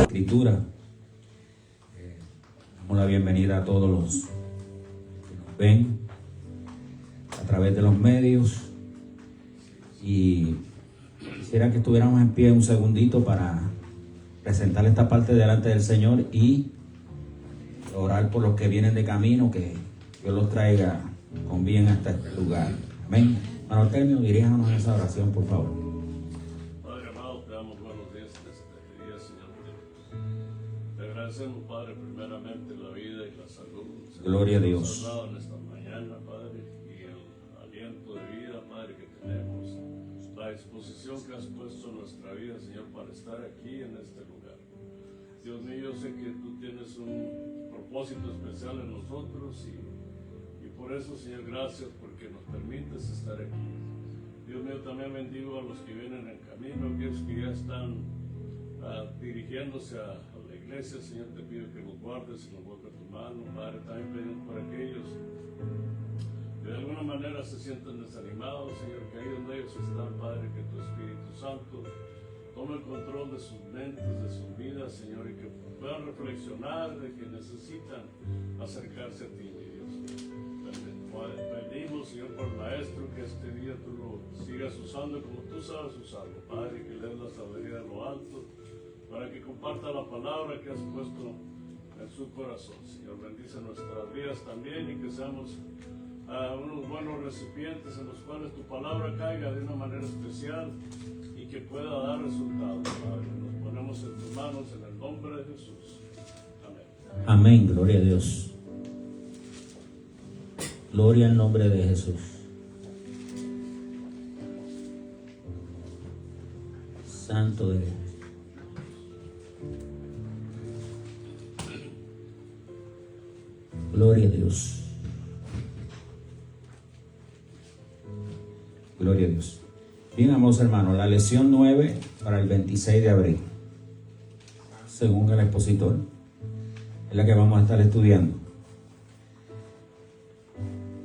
Escritura. Damos la bienvenida a todos los que nos ven a través de los medios, y quisiera que estuviéramos en pie un segundito para presentar esta parte delante del Señor y orar por los que vienen de camino, que Dios los traiga con bien hasta este lugar. Amén. Hermano Artemio, diríjanos en esa oración, por favor. Padre amado, te damos buenos días en este día, Señor. Te agradecemos, Padre, primeramente la vida y la salud. Señor, Gloria a Dios. Nos has dado en esta mañana, Padre, y el aliento de vida, Padre, que tenemos, la disposición que has puesto en nuestra vida, Señor, para estar aquí en este lugar. Dios mío, yo sé que tú tienes un propósito especial en nosotros y por eso, Señor, gracias porque nos permites estar aquí. Dios mío, también bendigo a los que vienen en camino, aquellos que ya están dirigiéndose a la iglesia. Señor, te pido que los guardes y los guardes tu mano. Padre, también pedimos por aquellos que de alguna manera se sienten desanimados, Señor, que ahí donde ellos están, Padre, que tu Espíritu Santo tome el control de sus mentes, de sus vidas, Señor, y que puedan reflexionar de que necesitan acercarse a ti, mi Dios. Pedimos, Señor, por el maestro, que este día tú lo sigas usando como tú sabes usarlo, Padre, que le des la sabiduría de lo alto, para que comparta la palabra que has puesto en su corazón. Señor, bendice nuestras vidas también y que seamos unos buenos recipientes en los cuales tu palabra caiga de una manera especial y que pueda dar resultados, Padre. Nos ponemos en tus manos en el nombre de Jesús. Amén. Amén, gloria a Dios. Gloria al nombre de Jesús. Santo de Dios. Gloria a Dios. Gloria a Dios. Bien, amados hermanos, la lección 9 para el 26 de abril, según el expositor, es la que vamos a estar estudiando.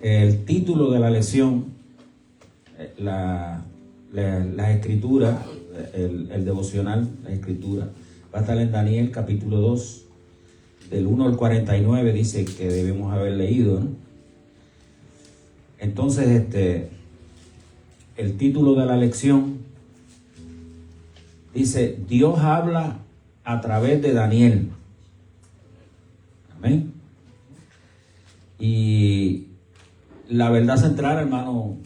El título de la lección, la escritura, el devocional, la escritura, va a estar en Daniel capítulo 2, del 1 al 49, dice que debemos haber leído, ¿no? Entonces, el título de la lección dice: Dios habla a través de Daniel. Amén. Y la verdad central, hermano,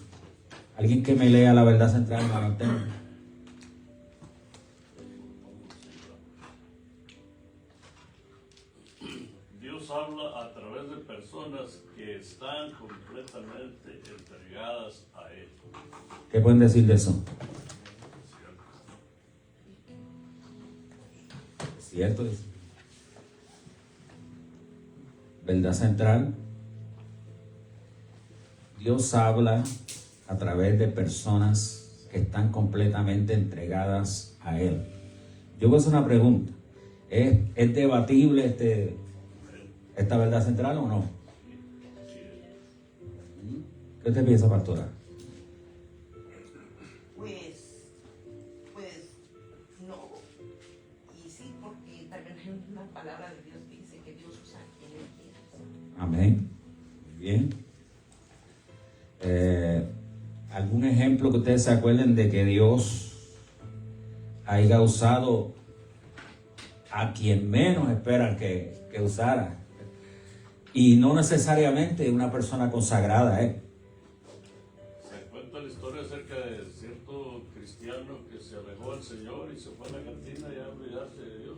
alguien que me lea la verdad central, hermano Antonio. Dios habla a través de personas que están completamente entregadas a Él. ¿Qué pueden decir de eso? ¿Cierto? Verdad central. Dios habla a través de personas que están completamente entregadas a Él. Yo voy a hacer una pregunta. ¿Es debatible esta verdad central o no? ¿Qué usted piensa, pastora? Pues no. Y sí, porque también hay una palabra de Dios que dice que Dios usa a quien Él quiera. Amén. Muy bien. ¿Algún ejemplo que ustedes se acuerden de que Dios haya usado a quien menos esperan que usara? Y no necesariamente una persona consagrada, Se cuenta la historia acerca de cierto cristiano que se alejó del Señor y se fue a la cantina y a olvidarse de Dios.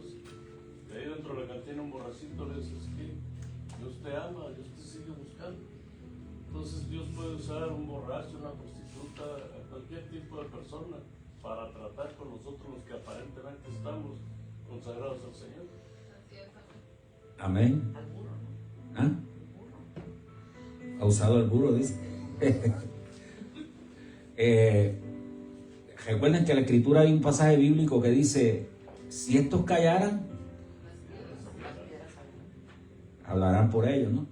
Y ahí dentro de la cantina un borracito le dice: es que Dios te ama, Dios te sigue buscando. Entonces Dios puede usar un borracho, una prostituta, a cualquier tipo de persona para tratar con nosotros los que aparentemente estamos consagrados al Señor. Amén. ¿Ah? Ha usado el burro, dice. Recuerden que en la escritura hay un pasaje bíblico que dice: si estos callaran, hablarán por ellos, ¿no?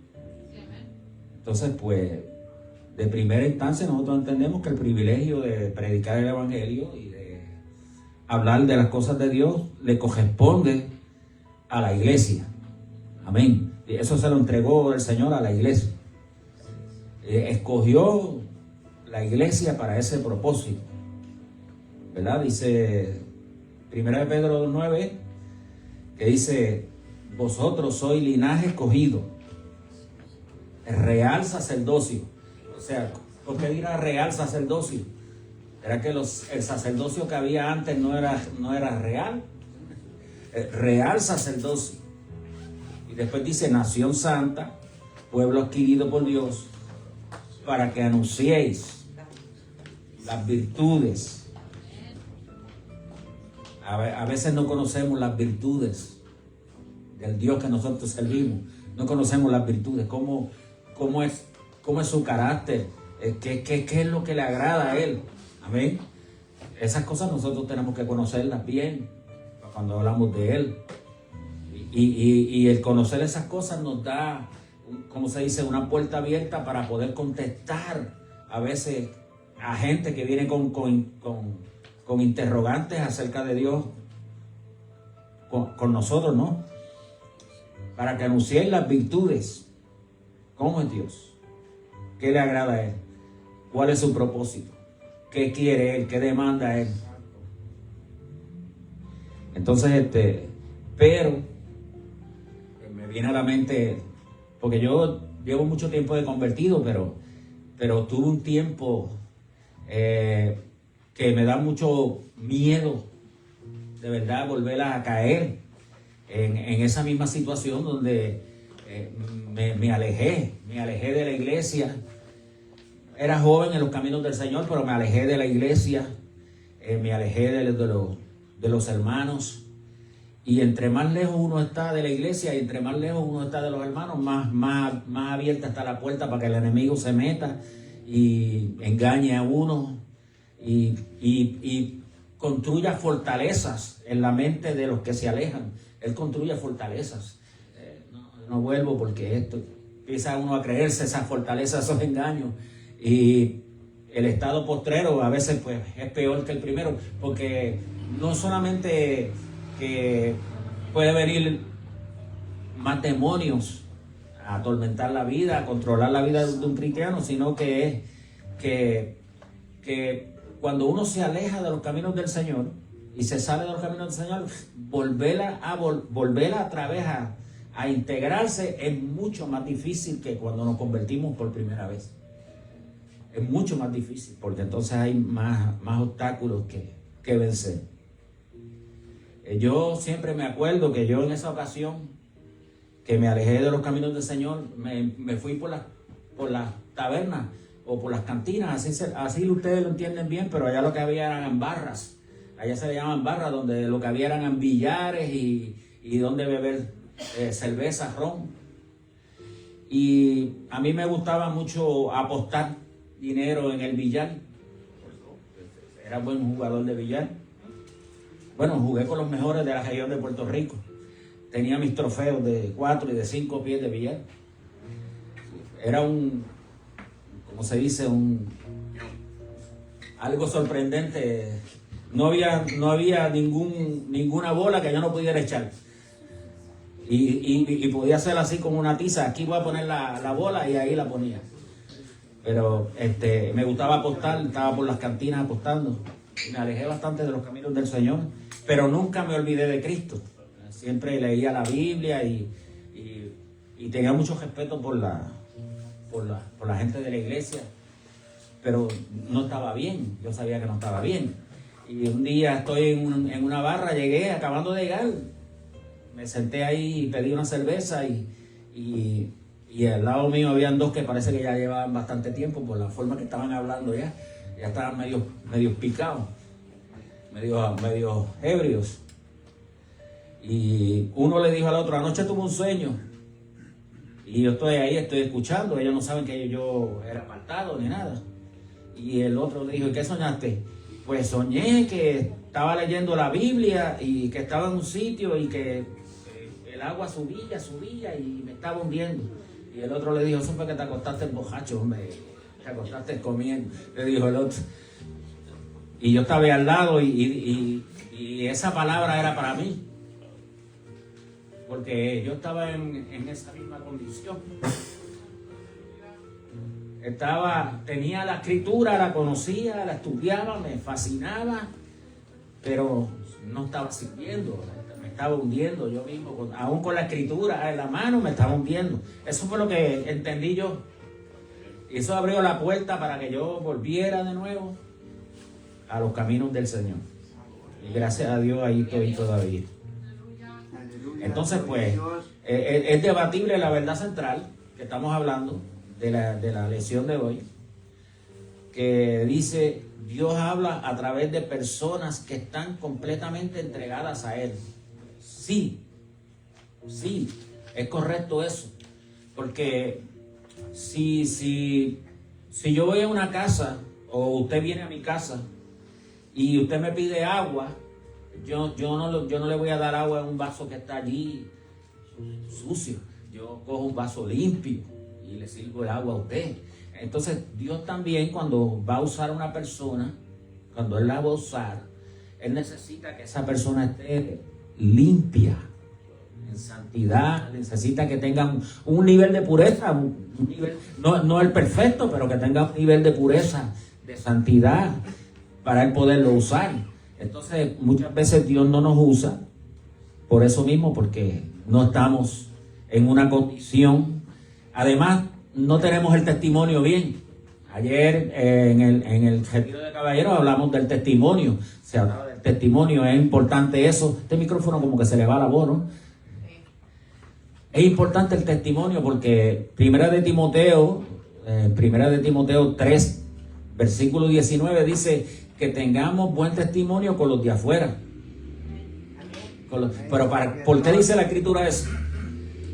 Entonces, pues, de primera instancia nosotros entendemos que el privilegio de predicar el evangelio y de hablar de las cosas de Dios le corresponde a la iglesia. Amén. Y eso se lo entregó el Señor a la iglesia. Escogió la iglesia para ese propósito, ¿verdad? Dice 1 de Pedro 2:9, que dice: vosotros sois linaje escogido, real sacerdocio. O sea, ¿por qué dirá real sacerdocio? ¿Era que el sacerdocio que había antes no era real? Real sacerdocio. Y después dice nación santa, pueblo adquirido por Dios, para que anunciéis las virtudes. A veces no conocemos las virtudes del Dios que nosotros servimos. No conocemos las virtudes, cómo es su carácter, qué es lo que le agrada a Él. Amén. Esas cosas nosotros tenemos que conocerlas bien cuando hablamos de Él. Y el conocer esas cosas nos da, como se dice, una puerta abierta para poder contestar a veces a gente que viene con interrogantes acerca de Dios con nosotros, ¿no? Para que anunciéis las virtudes. ¿Cómo es Dios? ¿Qué le agrada a Él? ¿Cuál es su propósito? ¿Qué quiere Él? ¿Qué demanda Él? Entonces, pero me viene a la mente, porque yo llevo mucho tiempo de convertido, pero tuve un tiempo que me da mucho miedo, de verdad, volver a caer en esa misma situación donde me alejé de la iglesia. Era joven en los caminos del Señor, pero me alejé de la iglesia, me alejé de los hermanos. Y entre más lejos uno está de la iglesia y entre más lejos uno está de los hermanos, más abierta está la puerta para que el enemigo se meta y engañe a uno y construya fortalezas en la mente de los que se alejan. Él construye fortalezas. No vuelvo porque esto empieza uno a creerse esas fortalezas, esos engaños. Y el estado postrero a veces pues es peor que el primero, porque no solamente que puede venir más demonios a atormentar la vida, a controlar la vida de un cristiano, sino que cuando uno se aleja de los caminos del Señor y se sale de los caminos del Señor, volverla otra vez a integrarse es mucho más difícil que cuando nos convertimos por primera vez. Es mucho más difícil, porque entonces hay más obstáculos que vencer. Yo siempre me acuerdo que yo en esa ocasión que me alejé de los caminos del Señor, me fui por las tabernas o por las cantinas, así ustedes lo entienden bien, pero allá lo que había eran barras. Allá se le llaman barras, donde lo que había eran billares y donde beber cerveza, ron. Y a mí me gustaba mucho apostar dinero en el billar. Era buen jugador de billar. Bueno, jugué con los mejores de la región de Puerto Rico. Tenía mis trofeos de 4 y de 5 pies de billar. Era como se dice, algo sorprendente. No había ninguna bola que yo no pudiera echar. Y podía hacer así como una tiza. Aquí voy a poner la bola y ahí la ponía. Pero me gustaba apostar, estaba por las cantinas apostando. Y me alejé bastante de los caminos del Señor. Pero nunca me olvidé de Cristo. Siempre leía la Biblia y tenía mucho respeto por la gente de la iglesia. Pero no estaba bien. Yo sabía que no estaba bien. Y un día estoy en una barra, llegué acabando de llegar. Me senté ahí y pedí una cerveza y al lado mío habían dos que parece que ya llevaban bastante tiempo por la forma que estaban hablando ya. Ya estaban medio picados, medio ebrios. Y uno le dijo al otro, anoche tuve un sueño. Y yo estoy ahí, estoy escuchando. Ellos no saben que yo era apartado ni nada. Y el otro le dijo, ¿y qué soñaste? Pues soñé que estaba leyendo la Biblia y que estaba en un sitio y que el agua subía y me estaba hundiendo. Y el otro le dijo, eso fue que te acostaste borracho, hombre. Te acostaste comiendo, le dijo el otro. Y yo estaba ahí al lado y esa palabra era para mí. porque yo estaba en esa misma condición. Tenía la escritura, la conocía, la estudiaba, me fascinaba, pero no estaba sirviendo, me estaba hundiendo yo mismo, aún con la escritura en la mano me estaba hundiendo. Eso fue lo que entendí yo. Y eso abrió la puerta para que yo volviera de nuevo a los caminos del Señor. Y gracias a Dios ahí estoy todavía. Entonces, pues, es debatible la verdad central que estamos hablando de la lección de hoy, que dice: Dios habla a través de personas que están completamente entregadas a Él. Sí, es correcto eso. Porque si yo voy a una casa, o usted viene a mi casa, y usted me pide agua, yo no le voy a dar agua en un vaso que está allí sucio. Yo cojo un vaso limpio y le sirvo el agua a usted. Entonces, Dios también, cuando va a usar a una persona, cuando Él la va a usar, Él necesita que esa persona esté limpia, en santidad. Necesita que tenga un nivel de pureza, un nivel, no el perfecto, pero que tenga un nivel de pureza, de santidad, para Él poderlo usar. Entonces, muchas veces Dios no nos usa por eso mismo, porque no estamos en una condición. Además, no tenemos el testimonio bien. Ayer en el retiro de caballeros hablamos del testimonio. Se hablaba del testimonio, es importante eso. Este micrófono como que se le va la voz, ¿no? Es importante el testimonio porque Primera de Timoteo 3, versículo 19 dice que tengamos buen testimonio con los de afuera. Pero ¿por qué dice la Escritura eso?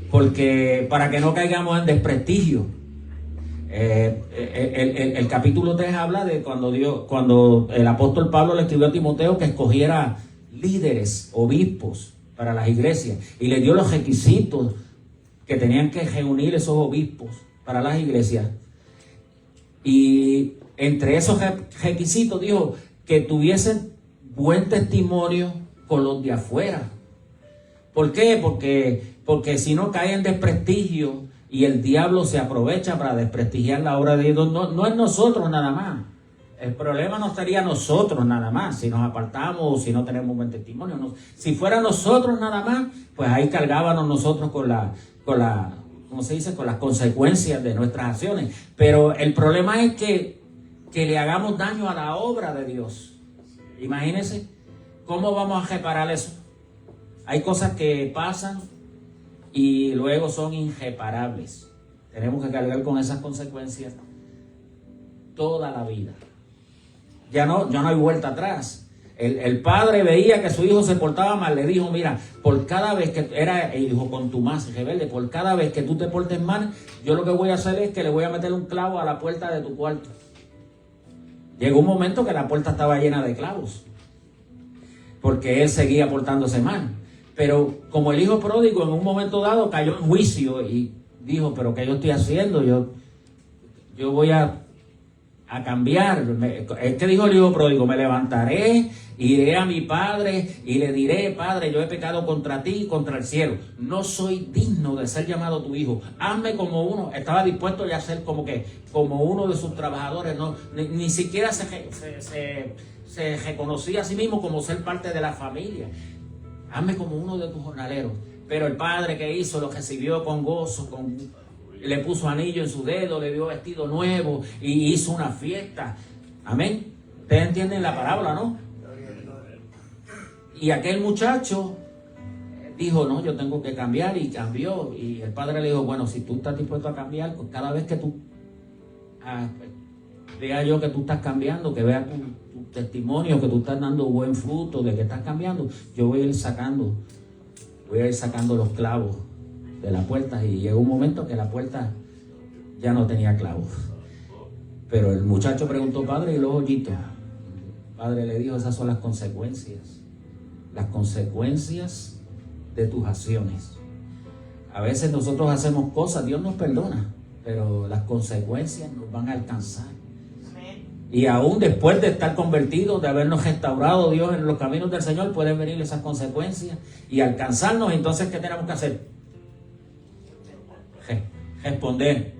Porque para que no caigamos en desprestigio. El capítulo 3 habla de cuando el apóstol Pablo le escribió a Timoteo que escogiera líderes, obispos para las iglesias, y le dio los requisitos que tenían que reunir esos obispos para las iglesias. Y entre esos requisitos dijo que tuviesen buen testimonio con los de afuera. ¿Por qué? Porque si no cae en desprestigio y el diablo se aprovecha para desprestigiar la obra de Dios. No es nosotros nada más. El problema no estaría nosotros nada más, si nos apartamos o si no tenemos buen testimonio. No. Si fuera nosotros nada más, pues ahí cargábamos nosotros con ¿cómo se dice? Con las consecuencias de nuestras acciones. Pero el problema es que le hagamos daño a la obra de Dios. Imagínense, ¿cómo vamos a reparar eso? Hay cosas que pasan y luego son irreparables. Tenemos que cargar con esas consecuencias toda la vida. Ya no hay vuelta atrás. El padre veía que su hijo se portaba mal, le dijo: mira, por cada vez que era el hijo contumaz, rebelde, por cada vez que tú te portes mal, yo lo que voy a hacer es que le voy a meter un clavo a la puerta de tu cuarto. Llegó un momento que la puerta estaba llena de clavos, porque él seguía portándose mal. Pero como el hijo pródigo en un momento dado cayó en juicio y dijo: pero ¿qué yo estoy haciendo? Yo voy a cambiar. ¿Qué dijo el hijo pródigo? Me levantaré, iré a mi padre y le diré: Padre, yo he pecado contra ti y contra el cielo. No soy digno de ser llamado tu hijo. Hazme como uno. Estaba dispuesto ya a ser como uno de sus trabajadores. No, ni siquiera se reconocía a sí mismo como ser parte de la familia. Hazme como uno de tus jornaleros. Pero el padre, ¿qué hizo? Lo recibió con gozo, le puso anillo en su dedo, le dio vestido nuevo y hizo una fiesta. Amén. Ustedes entienden la parábola, ¿no? Y aquel muchacho dijo: no, yo tengo que cambiar, y cambió. Y el padre le dijo: bueno, si tú estás dispuesto a cambiar, pues cada vez que tú vea yo que tú estás cambiando, que vea tu testimonio, que tú estás dando buen fruto, de que estás cambiando, yo voy a ir sacando los clavos de la puerta. Y llegó un momento que la puerta ya no tenía clavos. Pero el muchacho preguntó: padre, ¿y los hoyitos? El padre le dijo: esas son las consecuencias de tus acciones. A veces nosotros hacemos cosas, Dios nos perdona, pero las consecuencias nos van a alcanzar. Y aún después de estar convertidos, de habernos restaurado Dios en los caminos del Señor, pueden venir esas consecuencias y alcanzarnos. Entonces, ¿qué tenemos que hacer? Responder.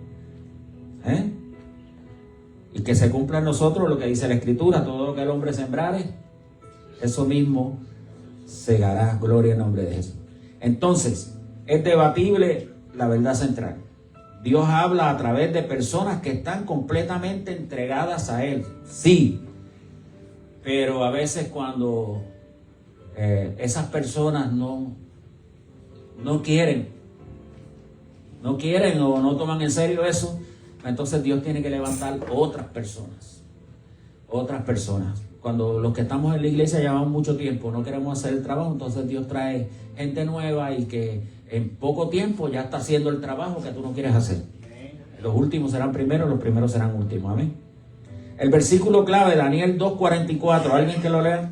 Y que se cumpla en nosotros lo que dice la Escritura: todo lo que el hombre sembrare, eso mismo segará. Gloria en nombre de Jesús. Entonces, es debatible la verdad central. Dios habla a través de personas que están completamente entregadas a Él. Sí, pero a veces cuando esas personas no quieren o no toman en serio eso, entonces Dios tiene que levantar otras personas. Cuando los que estamos en la iglesia llevamos mucho tiempo, no queremos hacer el trabajo, entonces Dios trae gente nueva y que en poco tiempo ya está haciendo el trabajo que tú no quieres hacer. Los últimos serán primeros, los primeros serán últimos. Amén. El versículo clave, Daniel 2:44. ¿Alguien que lo lea?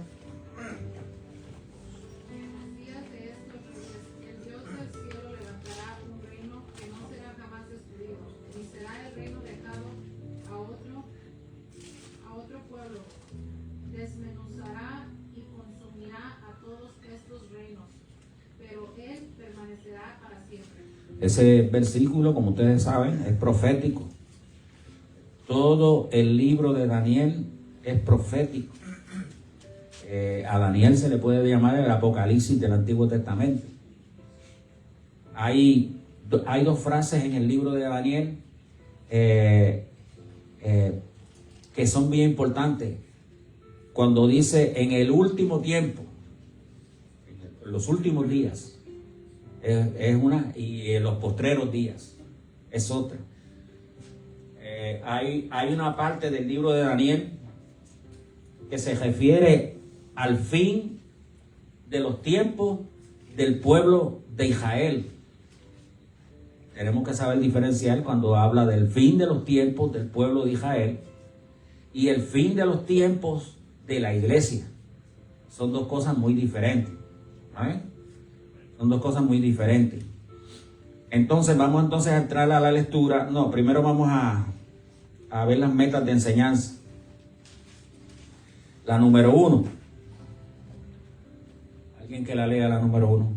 Desmenuzará y consumirá a todos estos reinos, pero él permanecerá para siempre. Ese versículo, como ustedes saben, es profético. Todo el libro de Daniel es profético. A Daniel se le puede llamar el Apocalipsis del Antiguo Testamento. Hay dos frases en el libro de Daniel que son bien importantes. Cuando dice en el último tiempo, en los últimos días, es una, y en los postreros días es otra. Hay una parte del libro de Daniel que se refiere al fin de los tiempos del pueblo de Israel. Tenemos que saber diferenciar cuando habla del fin de los tiempos del pueblo de Israel y el fin de los tiempos de la iglesia. Son dos cosas muy diferentes. ¿Vale? Son dos cosas muy diferentes. Entonces vamos a entrar a la lectura. No, primero vamos a ver las metas de enseñanza. La número 1. Alguien que la lea, la número 1.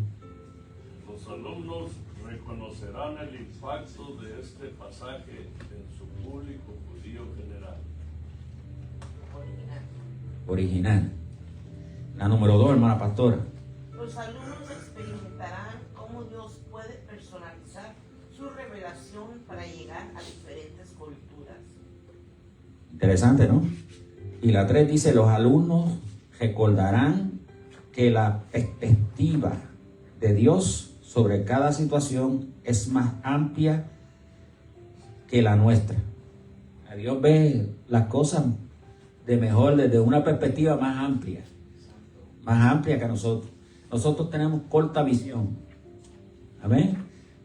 Los alumnos reconocerán el impacto de este pasaje en su público judío general. Original. La número 2, hermana pastora. Los alumnos experimentarán cómo Dios puede personalizar su revelación para llegar a diferentes culturas. Interesante, ¿no? Y la 3 dice: los alumnos recordarán que la perspectiva de Dios sobre cada situación es más amplia que la nuestra. Dios ve las cosas de mejor, desde una perspectiva más amplia que nosotros. Nosotros tenemos corta visión, amén,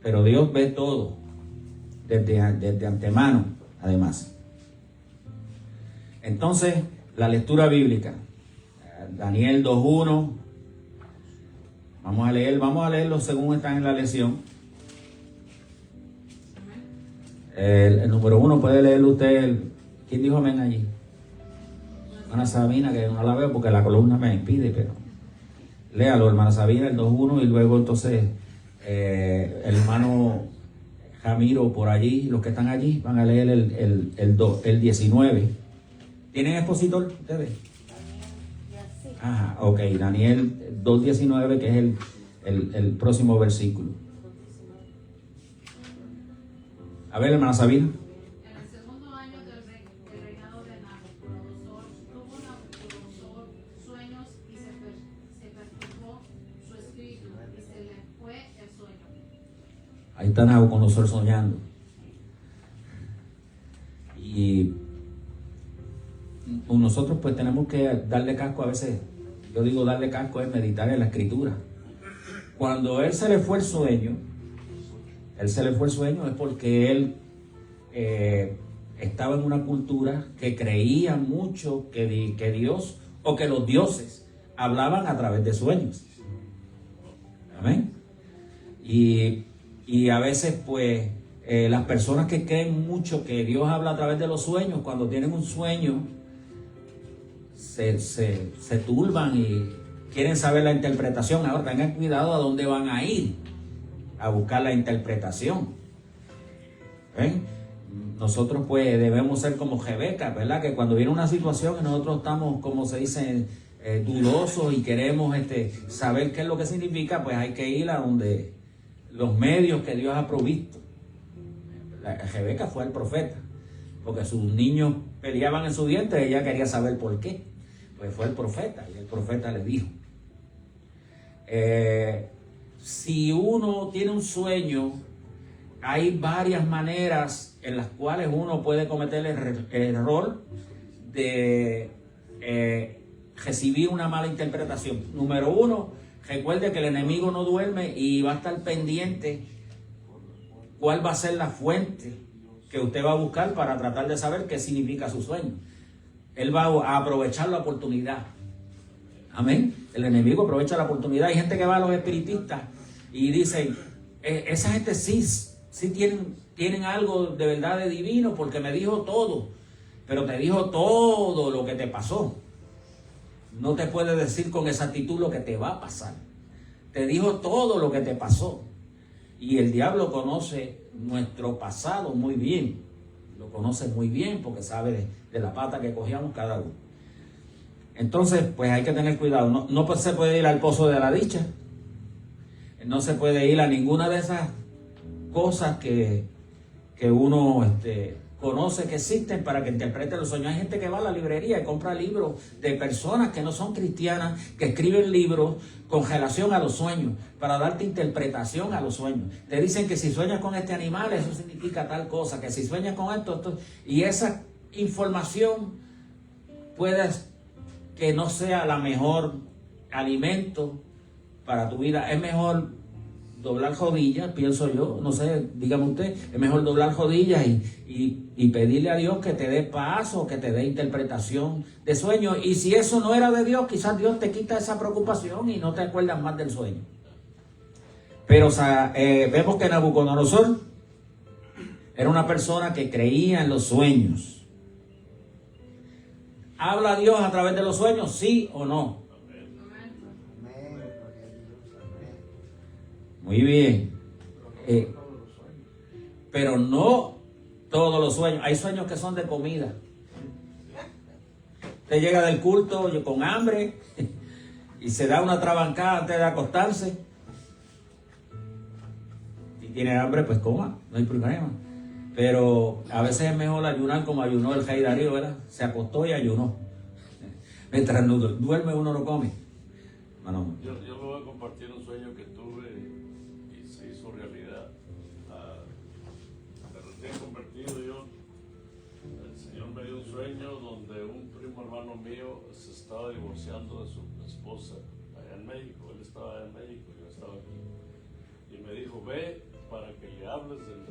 pero Dios ve todo desde antemano, además. Entonces, la lectura bíblica, Daniel 2:1, vamos a leerlo según está en la lección. El número 1, puede leerlo usted. ¿Quién dijo amén allí? Hermana Sabina, que no la veo porque la columna me impide, pero léalo, hermana Sabina, el 2:1, y luego entonces el hermano Jamiro por allí, los que están allí van a leer el 19. ¿Tienen expositor ustedes? Ajá, ok, Daniel 2:19, que es el próximo versículo. A ver, hermana Sabina. En el segundo año del reinado de Nabucodonosor, tuvo Nabucodonosor sueños y se perturbó su espíritu y se le fue el sueño. Ahí está Nabucodonosor soñando. Y nosotros pues tenemos que darle casco a veces. Yo digo darle casco es meditar en la escritura. Cuando él se le fue el sueño es porque él estaba en una cultura que creía mucho que Dios o que los dioses hablaban a través de sueños. Amén. Y a veces pues las personas que creen mucho que Dios habla a través de los sueños, cuando tienen un sueño se turban y quieren saber la interpretación. Ahora tengan cuidado a dónde van a ir a buscar la interpretación. ¿Ven? Nosotros pues debemos ser como Rebeca, ¿verdad? Que cuando viene una situación y nosotros estamos, como se dice, dudosos y queremos saber qué es lo que significa, pues hay que ir a donde los medios que Dios ha provisto. Rebeca fue el profeta, porque sus niños peleaban en su vientre y ella quería saber por qué. Pues fue el profeta y el profeta le dijo. Si uno tiene un sueño, hay varias maneras en las cuales uno puede cometer el error de recibir una mala interpretación. Número uno, recuerde que el enemigo no duerme y va a estar pendiente cuál va a ser la fuente que usted va a buscar para tratar de saber qué significa su sueño. Él va a aprovechar la oportunidad. Amén. El enemigo aprovecha la oportunidad. Hay gente que va a los espiritistas y dicen, esa gente sí tienen algo de verdad de divino porque me dijo todo, pero te dijo todo lo que te pasó. No te puede decir con exactitud lo que te va a pasar. Te dijo todo lo que te pasó. Y el diablo conoce nuestro pasado muy bien. Lo conoce muy bien porque sabe de la pata que cogíamos cada uno. Entonces, pues hay que tener cuidado. No se puede ir al pozo de la dicha. No se puede ir a ninguna de esas cosas que uno conoce que existen para que interprete los sueños. Hay gente que va a la librería y compra libros de personas que no son cristianas, que escriben libros con relación a los sueños, para darte interpretación a los sueños. Te dicen que si sueñas con este animal, eso significa tal cosa, que si sueñas con esto, y esa información puede que no sea la mejor alimento para tu vida. Es mejor doblar rodillas, pienso yo, no sé, dígame usted, es mejor doblar rodillas y pedirle a Dios que te dé paz o que te dé interpretación de sueños. Y si eso no era de Dios, quizás Dios te quita esa preocupación y no te acuerdas más del sueño. Pero vemos que Nabucodonosor era una persona que creía en los sueños. ¿Habla Dios a través de los sueños? ¿Sí o no? Muy bien. Pero no todos los sueños. Hay sueños que son de comida. Usted llega del culto con hambre y se da una trabancada antes de acostarse. Si tiene hambre, pues coma, no hay problema. Pero a veces es mejor ayunar como ayunó el rey Darío, ¿verdad? Se acostó y ayunó. Mientras no duerme uno no come. Bueno, yo le voy a compartir un sueño que tuve y se hizo realidad. De recién convertido yo, el Señor me dio un sueño donde un primo hermano mío se estaba divorciando de su esposa allá en México. Él estaba allá en México y yo estaba aquí. Y me dijo, ve para que le hables de mí.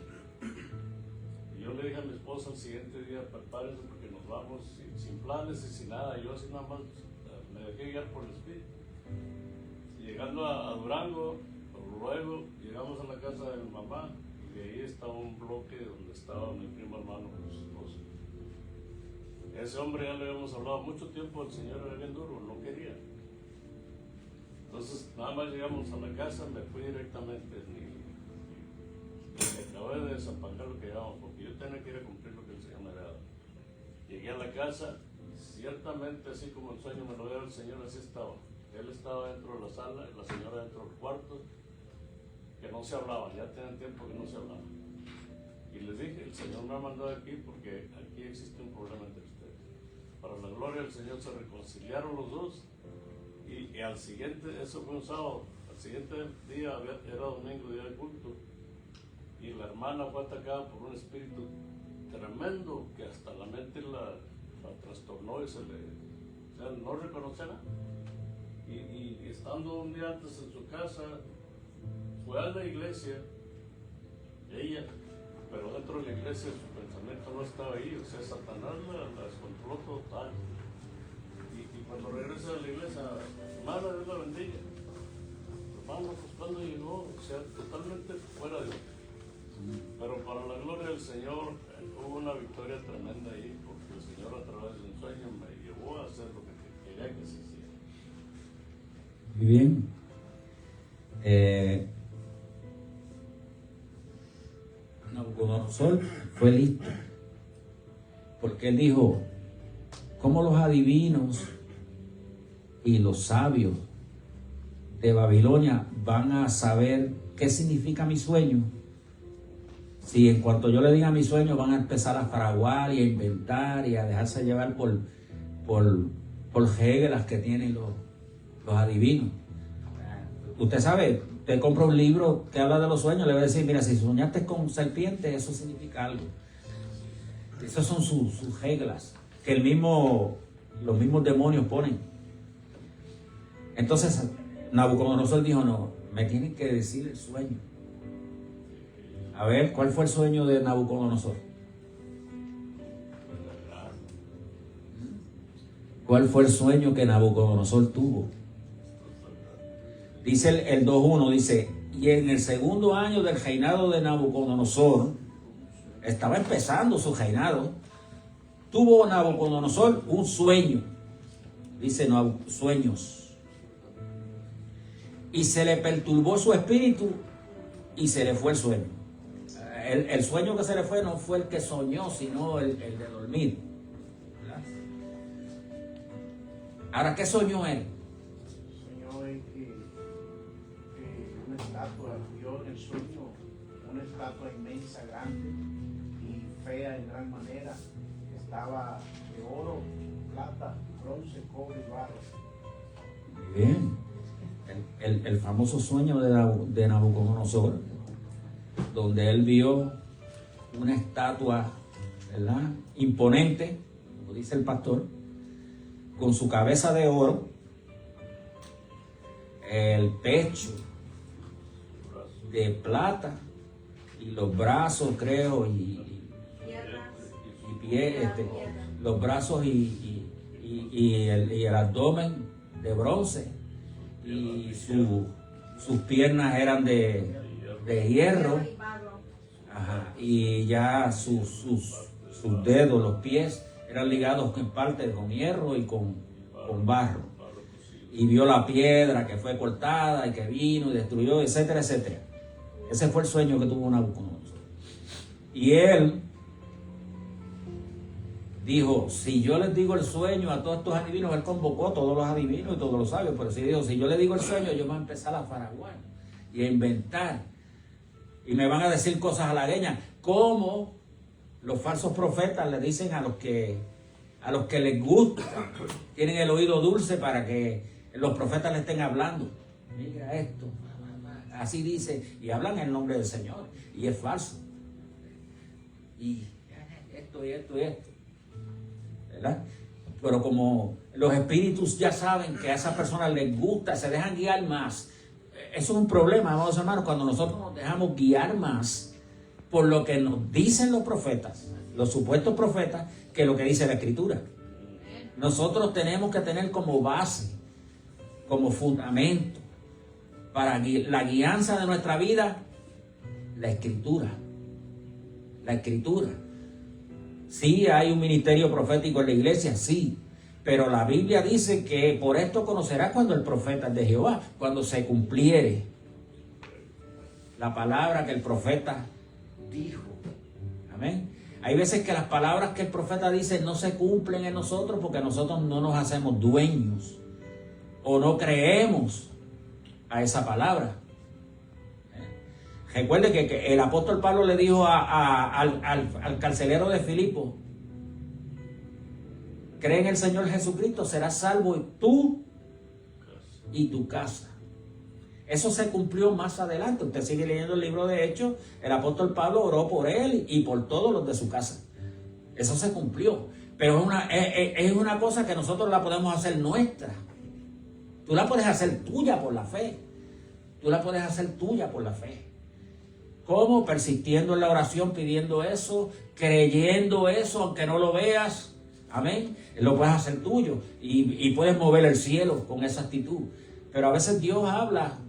Y yo le dije a mi esposa al siguiente día, prepárense porque nos vamos sin planes y sin nada. Yo así nada más me dejé guiar por el espíritu. Y llegando a Durango, luego llegamos a la casa de mi mamá y de ahí estaba un bloque donde estaba mi primo hermano con su esposa. Ese hombre ya le habíamos hablado mucho tiempo, el señor era bien duro, no quería. Entonces nada más llegamos a la casa, me fui directamente, acabé de desampacar lo que llevábamos, porque yo tenía que ir a cumplir lo que el Señor me había dado. Llegué a la casa, ciertamente así como el sueño me lo dio el Señor, así estaba. Él estaba dentro de la sala, la señora dentro del cuarto, que no se hablaban, ya tenían tiempo que no se hablaban. Y les dije, el Señor me ha mandado aquí porque aquí existe un problema entre ustedes. Para la gloria del Señor se reconciliaron los dos y al siguiente, eso fue un sábado, al siguiente día era domingo, día de culto. Y la hermana fue atacada por un espíritu tremendo que hasta la mente la trastornó y o sea, no reconocía nada. Y estando un día antes en su casa, fue a la iglesia, ella, pero dentro de la iglesia su pensamiento no estaba ahí, o sea, Satanás la descontroló total. Y cuando regresa a la iglesia, hermana, Dios la bendiga. Hermano, pues cuando llegó, o sea, totalmente fuera de Dios. Pero para la gloria del Señor hubo una victoria tremenda ahí, porque el Señor a través de un sueño me llevó a hacer lo que pediré que se siga. Muy bien. Nabucodonosor fue listo, porque él dijo: ¿cómo los adivinos y los sabios de Babilonia van a saber qué significa mi sueño? Si en cuanto yo le diga mi sueño van a empezar a fraguar y a inventar y a dejarse llevar por reglas que tienen los adivinos. Usted sabe, usted compra un libro que habla de los sueños, le va a decir: mira, si soñaste con serpiente, eso significa algo. Esas son sus reglas que los mismos demonios ponen. Entonces Nabucodonosor dijo: no, me tienen que decir el sueño. A ver, ¿cuál fue el sueño de Nabucodonosor? ¿Cuál fue el sueño que Nabucodonosor tuvo? Dice el 2.1, dice: y en el segundo año del reinado de Nabucodonosor, estaba empezando su reinado, tuvo Nabucodonosor un sueño. Dice sueños. Y se le perturbó su espíritu y se le fue el sueño. El sueño que se le fue no fue el que soñó, sino el de dormir. ¿Verdad? Ahora, ¿qué soñó él? Soñó en que una estatua, vio en el sueño una estatua inmensa, grande y fea en gran manera, que estaba de oro, plata, bronce, cobre y barro. Muy bien. El famoso sueño de Nabucodonosor, donde él vio una estatua, ¿verdad?, imponente, como dice el pastor, con su cabeza de oro, el pecho de plata y los brazos, creo, y pie, los brazos y el abdomen de bronce, y sus piernas eran de hierro. Ajá, y ya sus dedos, los pies, eran ligados en parte con hierro y con barro. Y vio la piedra que fue cortada y que vino y destruyó, etcétera, etcétera. Ese fue el sueño que tuvo Nabucodonosor. Y él dijo: si yo les digo el sueño a todos estos adivinos, él convocó a todos los adivinos y todos los sabios, pero si dijo: si yo les digo el sueño, ellos van a empezar a faraguar y a inventar. Y me van a decir cosas halagüeñas, como los falsos profetas le dicen a los que les gusta, tienen el oído dulce para que los profetas le estén hablando. Mira esto, así dice, y hablan en nombre del Señor, y es falso. Y esto y esto y esto, ¿verdad? Pero como los espíritus ya saben que a esa persona les gusta, se dejan guiar más. Eso es un problema, amados hermanos, cuando nosotros nos dejamos guiar más por lo que nos dicen los profetas, los supuestos profetas, que lo que dice la Escritura. Nosotros tenemos que tener como base, como fundamento para la guianza de nuestra vida, la Escritura. La Escritura. Sí, hay un ministerio profético en la iglesia, sí. Pero la Biblia dice que por esto conocerá cuando el profeta es de Jehová, cuando se cumpliere la palabra que el profeta dijo. Amén. Hay veces que las palabras que el profeta dice no se cumplen en nosotros porque nosotros no nos hacemos dueños o no creemos a esa palabra. Recuerde que el apóstol Pablo le dijo al carcelero de Filipo: cree en el Señor Jesucristo, serás salvo tú y tu casa. Eso se cumplió más adelante. Usted sigue leyendo el libro de Hechos, el apóstol Pablo oró por él y por todos los de su casa. Eso se cumplió. Pero es una cosa que nosotros la podemos hacer nuestra. Tú la puedes hacer tuya por la fe. Tú la puedes hacer tuya por la fe. ¿Cómo? Persistiendo en la oración, pidiendo eso, creyendo eso, aunque no lo veas. Amén. Lo puedes hacer tuyo y puedes mover el cielo con esa actitud. Pero a veces Dios habla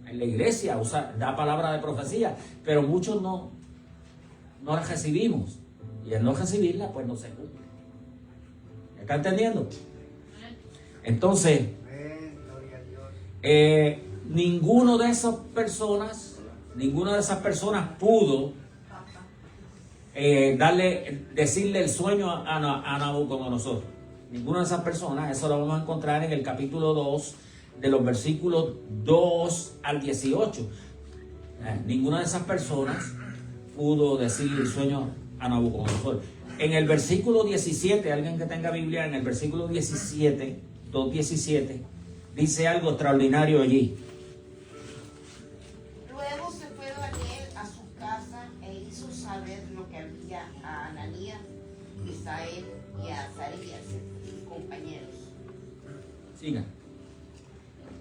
en la iglesia, da palabra de profecía, pero muchos no la recibimos. Y al no recibirla, pues no se cumple. ¿Me está entendiendo? Entonces, ninguna de esas personas pudo decirle el sueño a Nabucodonosor. Ninguna de esas personas. Eso lo vamos a encontrar en el capítulo 2, de los versículos 2 al 18. Ninguna de esas personas pudo decir el sueño a Nabucodonosor. En el versículo 17, alguien que tenga Biblia, en el versículo 17, 2:17, dice algo extraordinario allí. Luego se fue Daniel a su casa e hizo saber lo que había a Ananías, Misael y a Azarías, sus compañeros, Siga.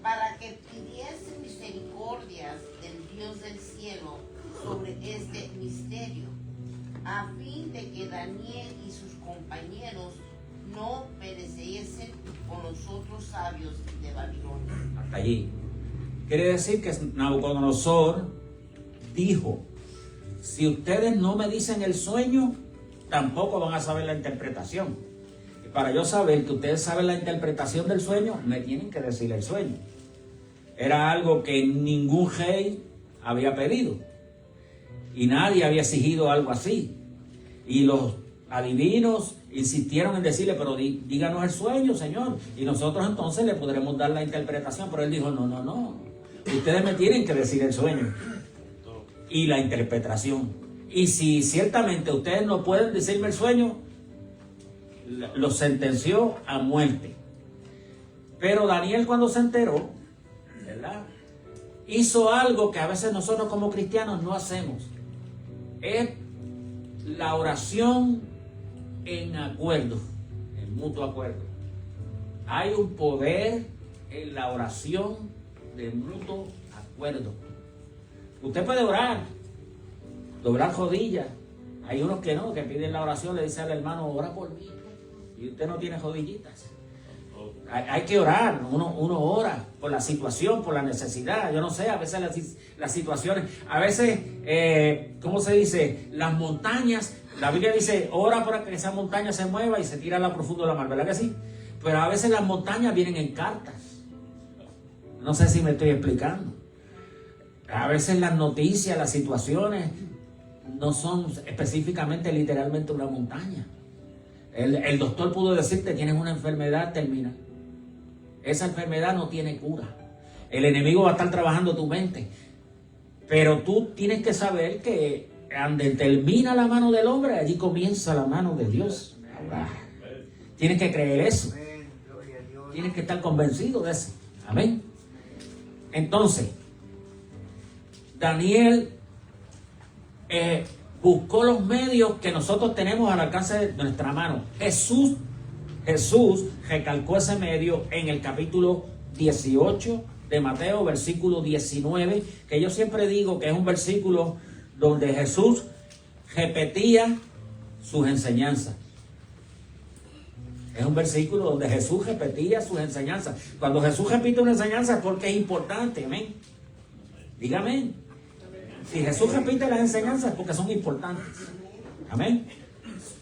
para que pidiesen misericordia del Dios del cielo sobre este misterio, a fin de que Daniel y sus compañeros no pereciesen con los otros sabios de Babilonia. Hasta allí. Quiere decir que Nabucodonosor dijo: si ustedes no me dicen el sueño, tampoco van a saber la interpretación. Y para yo saber que ustedes saben la interpretación del sueño, me tienen que decir el sueño. Era algo que ningún rey había pedido. Y nadie había exigido algo así. Y los adivinos insistieron en decirle: pero díganos el sueño, Señor, y nosotros entonces le podremos dar la interpretación. Pero él dijo: no, ustedes me tienen que decir el sueño y la interpretación. Y si ciertamente ustedes no pueden decirme el sueño, los sentenció a muerte. Pero Daniel, cuando se enteró, ¿verdad?, hizo algo que a veces nosotros como cristianos no hacemos. Es la oración en acuerdo, en mutuo acuerdo. Hay un poder en la oración de mutuo acuerdo. Usted puede orar, doblar rodillas. Hay unos que no, que piden la oración, le dice al hermano: ora por mí. Y usted no tiene rodillitas. Hay que orar, uno ora por la situación, por la necesidad. Yo no sé, a veces las situaciones, a veces, ¿cómo se dice? Las montañas, la Biblia dice: ora para que esa montaña se mueva y se tira a la profunda de la mar, ¿verdad que sí? Pero a veces las montañas vienen en cartas. No sé si me estoy explicando. A veces las noticias, las situaciones no son específicamente, literalmente una montaña. El doctor pudo decirte: tienes una enfermedad terminal. Esa enfermedad no tiene cura. El enemigo va a estar trabajando tu mente. Pero tú tienes que saber que donde termina la mano del hombre, allí comienza la mano de Dios. Tienes que creer eso. Tienes que estar convencido de eso. Amén. Entonces, Daniel buscó los medios que nosotros tenemos al alcance de nuestra mano. Jesús recalcó ese medio en el capítulo 18 de Mateo, versículo 19, que yo siempre digo que es un versículo donde Jesús repetía sus enseñanzas. Es un versículo donde Jesús repetía sus enseñanzas. Cuando Jesús repite una enseñanza es porque es importante. Amén. Dígame. Si Jesús repite las enseñanzas es porque son importantes. Amén.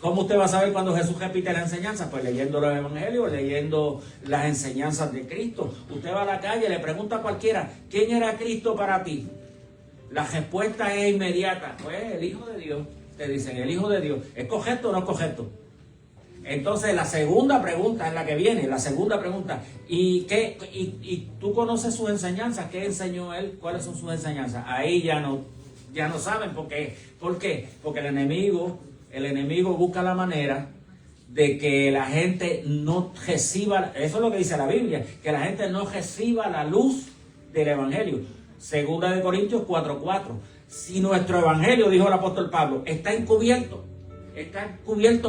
¿Cómo usted va a saber cuando Jesús repite las enseñanzas? Pues leyendo los evangelios, leyendo las enseñanzas de Cristo. Usted va a la calle y le pregunta a cualquiera: ¿quién era Cristo para ti? La respuesta es inmediata: pues el Hijo de Dios. Te dicen: el Hijo de Dios. ¿Es correcto o no es correcto? Entonces la segunda pregunta es la que viene. La segunda pregunta: ¿y tú conoces sus enseñanzas? ¿Qué enseñó él? ¿Cuáles son sus enseñanzas? Ahí ya no saben por qué. ¿Por qué? Porque el enemigo busca la manera de que la gente no reciba, eso es lo que dice la Biblia, que la gente no reciba la luz del evangelio. Segunda de Corintios 4:4. Si nuestro evangelio, dijo el apóstol Pablo, está encubierto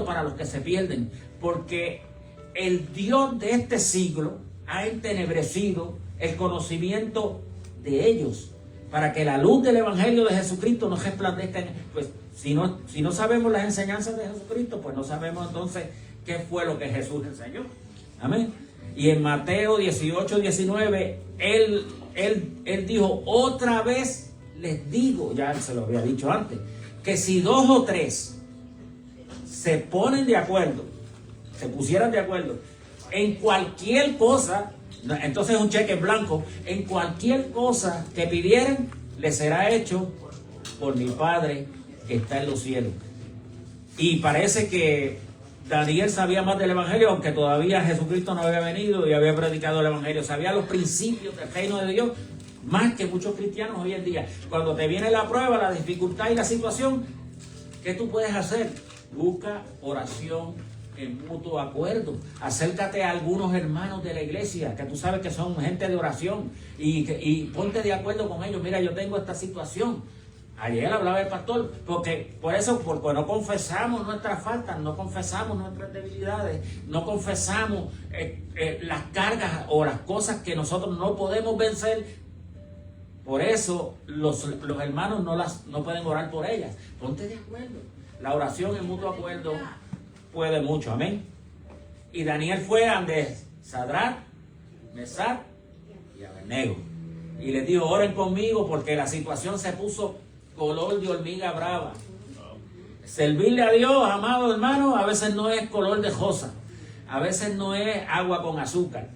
para los que se pierden, porque el Dios de este siglo ha entenebrecido el conocimiento de ellos, para que la luz del evangelio de Jesucristo no resplandezca. Pues si no sabemos las enseñanzas de Jesucristo, pues no sabemos entonces qué fue lo que Jesús enseñó. Amén. Y en Mateo 18:19, él dijo: otra vez les digo, ya se lo había dicho antes, que si 2 o 3 se pusieran de acuerdo en cualquier cosa, entonces es un cheque en blanco, en cualquier cosa que pidieran, le será hecho por mi Padre que está en los cielos. Y parece que Daniel sabía más del Evangelio, aunque todavía Jesucristo no había venido y había predicado el Evangelio. Sabía los principios del reino de Dios más que muchos cristianos hoy en día. Cuando te viene la prueba, la dificultad y la situación, ¿qué tú puedes hacer? Busca oración en mutuo acuerdo. Acércate a algunos hermanos de la iglesia que tú sabes que son gente de oración y ponte de acuerdo con ellos. Mira, yo tengo esta situación. Ayer hablaba el pastor, porque no confesamos nuestras faltas, no confesamos nuestras debilidades, no confesamos las cargas o las cosas que nosotros no podemos vencer. Por eso los hermanos no pueden orar por ellas. Ponte de acuerdo. La oración en mutuo acuerdo puede mucho, amén. Y Daniel fue ante Sadrach, Mesach y Abednego y les dijo: oren conmigo porque la situación se puso color de hormiga brava. Servirle a Dios, amado hermano, a veces no es color de rosa, a veces no es agua con azúcar.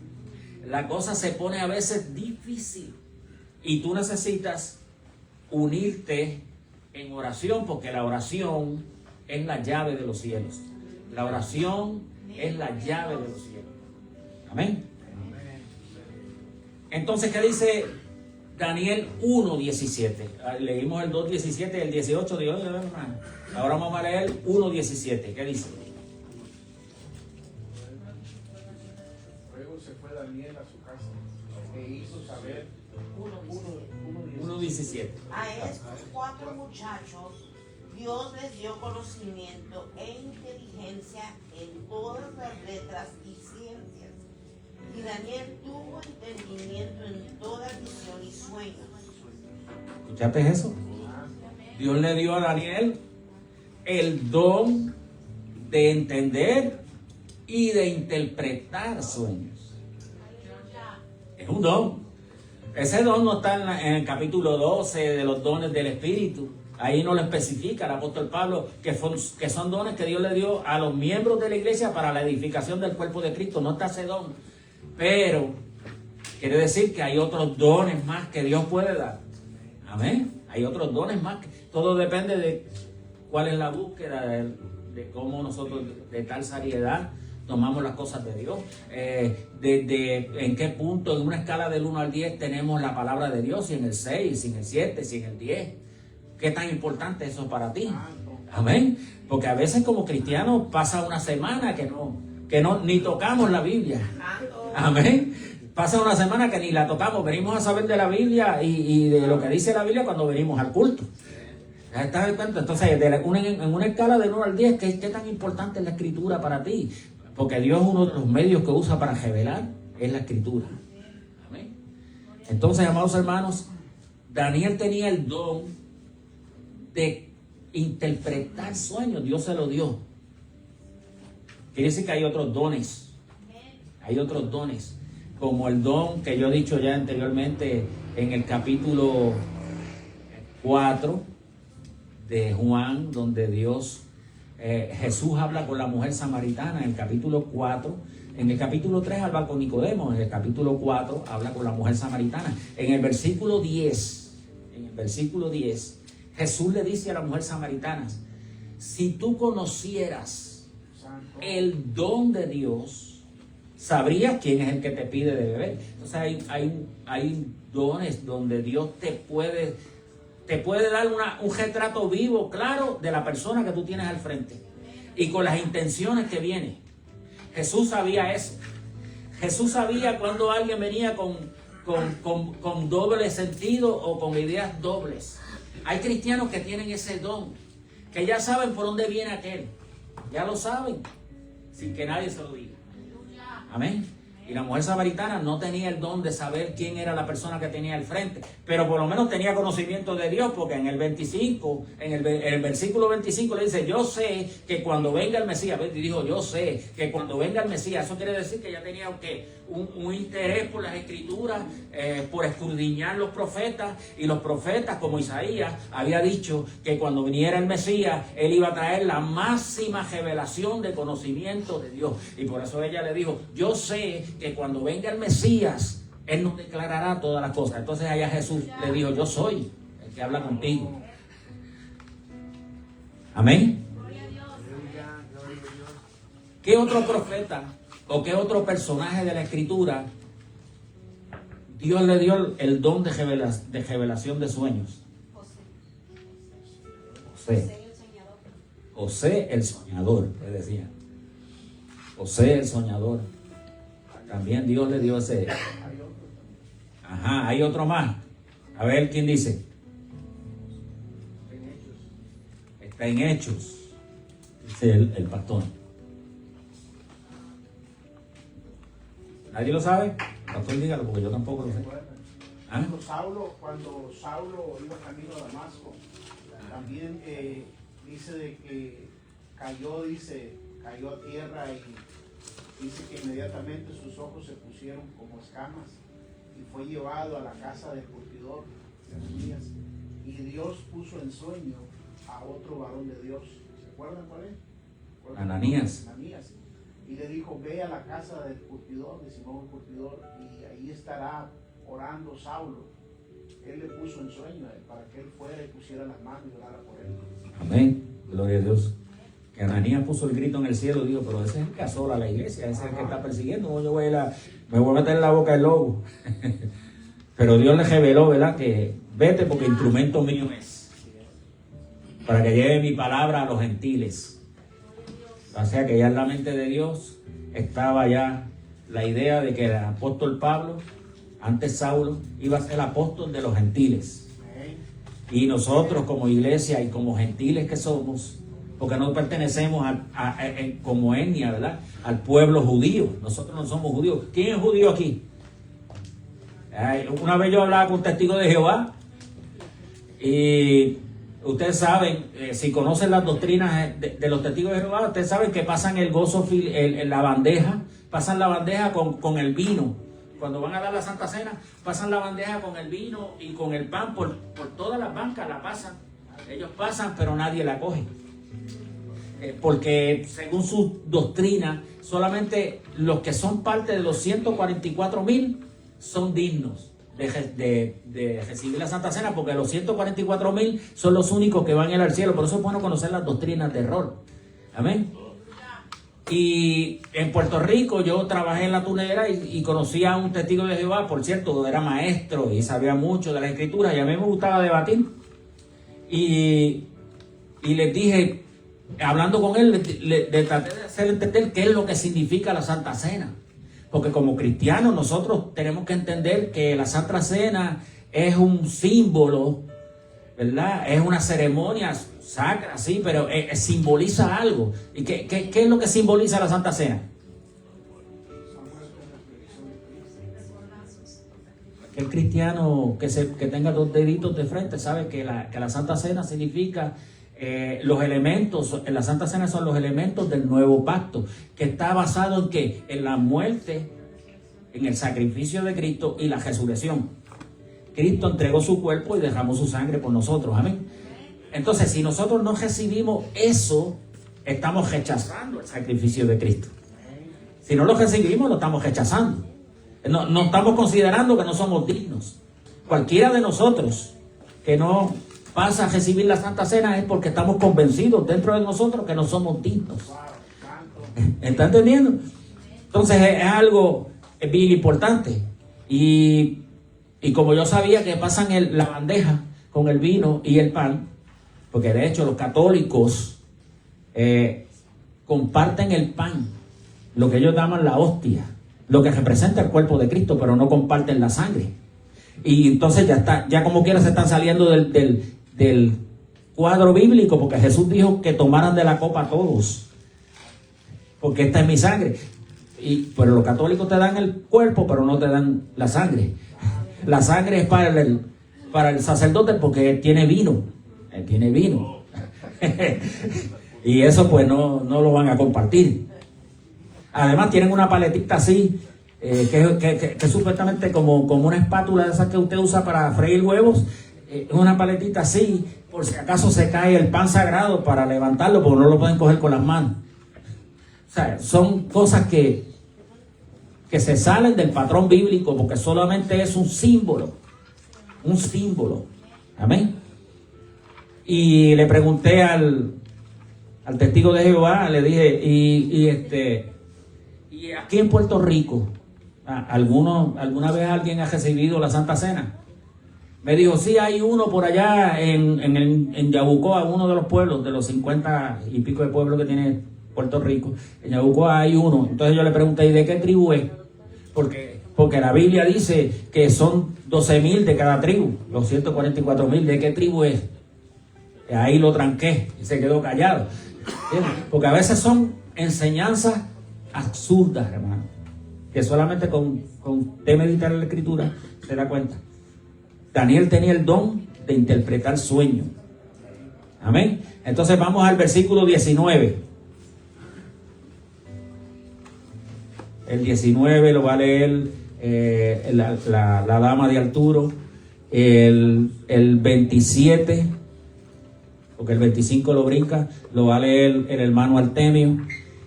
La cosa se pone a veces difícil y tú necesitas unirte en oración, porque la oración es la llave de los cielos. La oración es la llave de los cielos. Amén. Entonces, ¿qué dice Daniel 1:17? Leímos el 2:17 y el 18 de hoy, hermano. Ahora vamos a leer 1:17. ¿Qué dice? Luego se fue Daniel a su casa e hizo saber 1:17. A estos 4 muchachos Dios les dio conocimiento e inteligencia en todas las letras y ciencias. Y Daniel tuvo entendimiento en toda visión y sueños. ¿Escuchaste eso? Dios le dio a Daniel el don de entender y de interpretar sueños. Es un don. Ese don no está en el capítulo 12 de los dones del Espíritu. Ahí no lo especifica el apóstol Pablo, que son dones que Dios le dio a los miembros de la iglesia para la edificación del cuerpo de Cristo. No está ese don. Pero quiere decir que hay otros dones más que Dios puede dar. Amén. Hay otros dones más. Todo depende de cuál es la búsqueda, de cómo nosotros de tal seriedad tomamos las cosas de Dios. De en qué punto, en una escala del 1 al 10, tenemos la palabra de Dios, si en el 6, si en el 7, si en el 10. ¿Qué tan importante es eso para ti? Amén. Porque a veces como cristianos pasa una semana que no ni tocamos la Biblia. Amén. Pasa una semana que ni la tocamos. Venimos a saber de la Biblia y de lo que dice la Biblia cuando venimos al culto. ¿Estás de cuenta? Entonces, en una escala del 1 al 10, ¿qué tan importante es la escritura para ti? Porque Dios, uno de los medios que usa para revelar es la escritura. Amén. Entonces, amados hermanos, Daniel tenía el don de interpretar sueños. Dios se lo dio. Quiere decir que hay otros dones. Hay otros dones. Como el don que yo he dicho ya anteriormente en el capítulo 4 de Juan, donde Jesús habla con la mujer samaritana en el capítulo 4. En el capítulo 3 habla con Nicodemo. En el capítulo 4 habla con la mujer samaritana. En el versículo 10, Jesús le dice a la mujer samaritana: si tú conocieras el don de Dios, sabrías quién es el que te pide de beber. Entonces hay dones donde Dios te puede dar un retrato vivo, claro, de la persona que tú tienes al frente y con las intenciones que viene. Jesús sabía eso. Jesús sabía cuando alguien venía con doble sentido o con ideas dobles. Hay cristianos que tienen ese don, que ya saben por dónde viene aquel. Ya lo saben, sin que nadie se lo diga. Amén. Y la mujer samaritana no tenía el don de saber quién era la persona que tenía al frente, pero por lo menos tenía conocimiento de Dios, porque en el 25, en el versículo 25 le dice: yo sé que cuando venga el Mesías, y dijo: yo sé que cuando venga el Mesías. Eso quiere decir que ya tenía un interés por las escrituras, por escudriñar los profetas, y los profetas, como Isaías, había dicho que cuando viniera el Mesías, él iba a traer la máxima revelación de conocimiento de Dios. Y por eso ella le dijo, yo sé que cuando venga el Mesías, él nos declarará todas las cosas. Entonces allá Jesús le dijo, yo soy el que habla contigo. Amén. ¿Qué otro profeta o qué otro personaje de la escritura Dios le dio el don de revelación de sueños? José el soñador, le decía. José el soñador. También Dios le dio ese. Ajá, hay otro más. A ver quién dice. Está en Hechos, dice el pastor. ¿Nadie lo sabe? Pastor, dígalo, porque yo tampoco lo sé. ¿Ah? Cuando Saulo iba camino a Damasco, también dice de que cayó a tierra, y dice que inmediatamente sus ojos se pusieron como escamas y fue llevado a la casa del curtidor de Ananías, y Dios puso en sueño a otro varón de Dios. ¿Se acuerdan cuál es? Ananías. Y le dijo, ve a la casa del curtidor, de Simón el curtidor, y ahí estará orando Saulo. Él le puso en sueño para que él fuera y pusiera las manos y orara por él. Amén, gloria a Dios. Que Ananías puso el grito en el cielo, dijo, pero ese es el que asola a la iglesia, ese es el que está persiguiendo, yo me voy a meter en la boca del lobo. Pero Dios le reveló, ¿verdad? Que vete porque instrumento mío es, para que lleve mi palabra a los gentiles. O sea que ya en la mente de Dios estaba ya la idea de que el apóstol Pablo, antes Saulo, iba a ser apóstol de los gentiles. Y nosotros como iglesia y como gentiles que somos, porque no pertenecemos como etnia, ¿verdad?, al pueblo judío. Nosotros no somos judíos. ¿Quién es judío aquí? Una vez yo hablaba con un testigo de Jehová, y ustedes saben, si conocen las doctrinas de los testigos de Jehová, ustedes saben que pasan el gozo en la bandeja, pasan la bandeja con el vino. Cuando van a dar la Santa Cena, pasan la bandeja con el vino y con el pan por todas las bancas, la pasan. Ellos pasan, pero nadie la coge. Porque según su doctrina, solamente los que son parte de los 144,000 son dignos de recibir la Santa Cena, porque los 144,000 son los únicos que van a ir al cielo. Por eso es bueno conocer las doctrinas de error. Amén. Y en Puerto Rico yo trabajé en la tunera y conocí a un testigo de Jehová, por cierto, era maestro y sabía mucho de la escritura, y a mí me gustaba debatir. Y les dije, hablando con él, le traté de hacer entender qué es lo que significa la Santa Cena. Porque como cristianos nosotros tenemos que entender que la Santa Cena es un símbolo, ¿verdad? Es una ceremonia sacra, sí, pero simboliza algo. ¿Y qué es lo que simboliza la Santa Cena? El cristiano que tenga dos deditos de frente sabe que la Santa Cena significa los elementos. En la Santa Cena son los elementos del nuevo pacto, que está basado en ¿qué? En la muerte, en el sacrificio de Cristo y la resurrección. Cristo entregó su cuerpo y derramó su sangre por nosotros. Amén. Entonces, si nosotros no recibimos eso, estamos rechazando el sacrificio de Cristo. Si no lo recibimos, lo estamos rechazando. No estamos considerando que no somos dignos. Cualquiera de nosotros que no pasa a recibir la Santa Cena es porque estamos convencidos dentro de nosotros que no somos dignos. ¿Está entendiendo? Entonces es algo bien importante. Y como yo sabía que pasan la bandeja con el vino y el pan, porque de hecho los católicos comparten el pan, lo que ellos llaman la hostia, lo que representa el cuerpo de Cristo, pero no comparten la sangre. Y entonces ya como quiera se están saliendo del cuadro bíblico, porque Jesús dijo que tomaran de la copa todos, porque esta es mi sangre. Pero los católicos te dan el cuerpo, pero no te dan la sangre. La sangre es para el sacerdote porque tiene vino. Tiene vino. Y eso pues no lo van a compartir. Además tienen una paletita así, que es supuestamente como una espátula de esas que usted usa para freír huevos, una paletita así, por si acaso se cae el pan sagrado para levantarlo, porque no lo pueden coger con las manos. O sea, son cosas que se salen del patrón bíblico, porque solamente es un símbolo. Un símbolo. Amén. Y le pregunté al testigo de Jehová, le dije, y aquí en Puerto Rico, ¿alguna vez alguien ha recibido la Santa Cena? Me dijo, sí, hay uno por allá en Yabucoa, uno de los pueblos, de los 50 y pico de pueblos que tiene Puerto Rico. En Yabucoa hay uno. Entonces yo le pregunté, ¿y de qué tribu es? Porque la Biblia dice que son 12,000 de cada tribu, los 144,000, ¿de qué tribu es? Ahí lo tranqué y se quedó callado. Porque a veces son enseñanzas absurdas, hermano, que solamente con usted meditar en la Escritura se da cuenta. Daniel tenía el don de interpretar sueños. Amén. Entonces vamos al versículo 19. El 19 lo va a leer la dama de Arturo. El 27, porque el 25 lo brinca, lo va a leer el hermano Artemio.